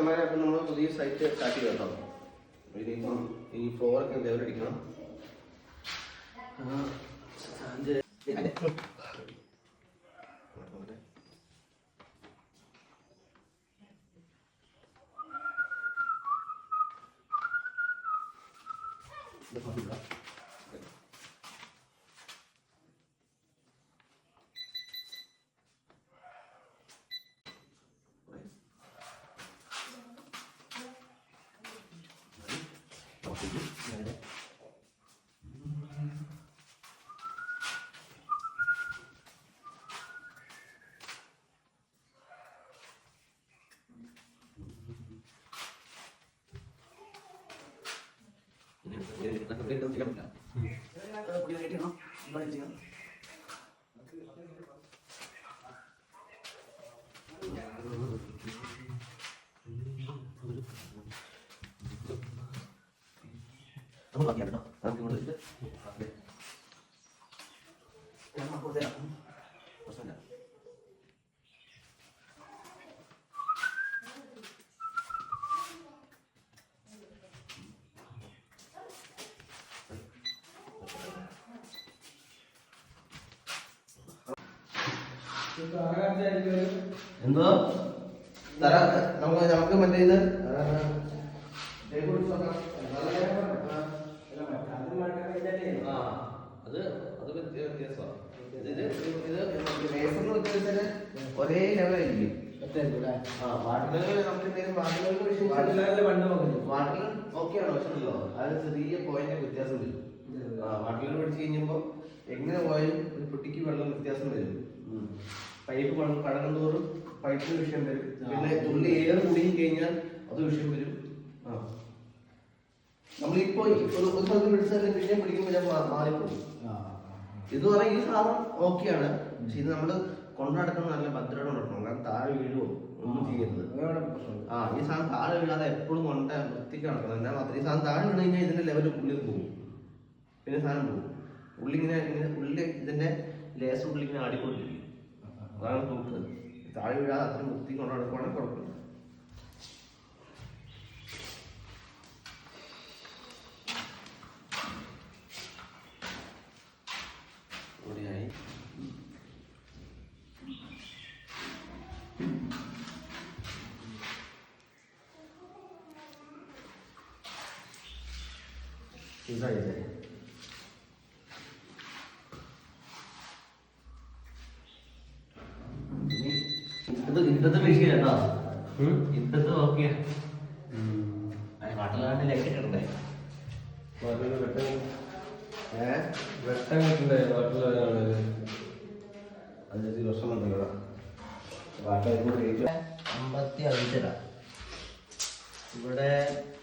കസ്റ്റമറെ അപ്പം നമ്മൾ പുതിയ സൈറ്റ് സ്റ്റാർട്ട് ചെയ്ത് കേട്ടോ. ഇനിയിപ്പം ഈ ഫ്ലോറൊക്കെ ലെവലടിക്കണം. എന്തോ നമുക്ക് മറ്റേ ഇത് ഒരേ ലെവലായിരിക്കും. വാട്ടർ ഓക്കെയാണോ? പക്ഷല്ലോ അത് ചെറിയ പോയിന്റ് വ്യത്യാസം വരും. വാട്ടർ പഠിച്ചു കഴിഞ്ഞപ്പോ എങ്ങനെ പോയാലും ഒരു പൊട്ടിക്ക് വെള്ളം വ്യത്യാസം വരും. പൈപ്പ് കടക്കും തോറും പൈപ്പിന് വിഷയം വരും. പിന്നെ തുള്ളി ഏറെ കുടുങ്ങി കഴിഞ്ഞാൽ അത് വിഷയം വരും. നമ്മളിപ്പോ ഒരു സ്ഥലത്ത് പിടിച്ചാൽ പിന്നെ പിടിക്കുമ്പോൾ മാറിപ്പോകും. ഇത് പറഞ്ഞാൽ ഈ സാധനം ഓക്കെയാണ്. പക്ഷെ ഇത് നമ്മള് കൊണ്ടു നടക്കുന്ന നല്ല ഭദ്രത നടക്കണം. കാരണം താഴെ വീഴുവോ ഒന്നും ചെയ്യരുത്. ഈ സാധനം താഴെ വീഴാതെ എപ്പോഴും കൊണ്ട് വൃത്തിക്ക് നടക്കണം. എന്നാൽ മാത്രം ഈ സാധനം താഴെ വീണ് കഴിഞ്ഞാൽ ഇതിന്റെ ലെവൽ ഉള്ളിൽ പോകും. പിന്നെ സാധനം പോകും. ഉള്ളിങ്ങനെ ഉള്ളിൽ ഇതിന്റെ ലേസ് ഉള്ളിങ്ങനെ ആടിക്കൊണ്ടിരിക്കും. അതാണ് തൂക്ക്. താഴെ വീഴാതെ അത്രയും വൃത്തി കൊണ്ട് നടക്കുവാണെങ്കിൽ കുഴപ്പമില്ല. ഇന്നത്തെ മെഷീൻ കേട്ടോ. ഇന്നത്തെ ഓക്കെ വാട്ടറിലാണ്ട് ലക്ഷിട്ടുണ്ടേ. വെട്ടം കിട്ടണ്ടേ വാട്ടറിലാണ്. അത് വർഷം വന്നില്ല. വാട്ടർ 55. ഇവിടെ 54.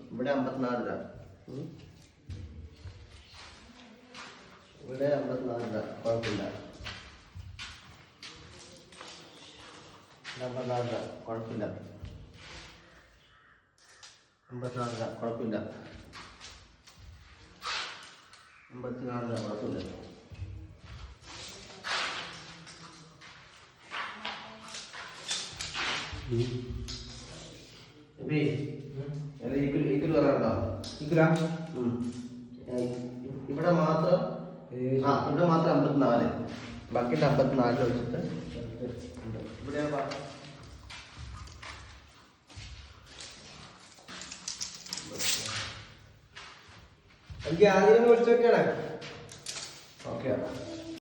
ഇവിടെ 54. ഇവിടെ 54. കുഴപ്പമില്ല. 54 കുഴപ്പമില്ല. 54 കുഴപ്പമില്ല. 54 കുഴപ്പമില്ല. ഇവിടെ മാത്രം 54. ബാക്കി 54 വെച്ചിട്ട് ഇവിടെ എനിക്ക് ആദ്യം വിളിച്ചൊക്കെയാണ്. ഓക്കെ.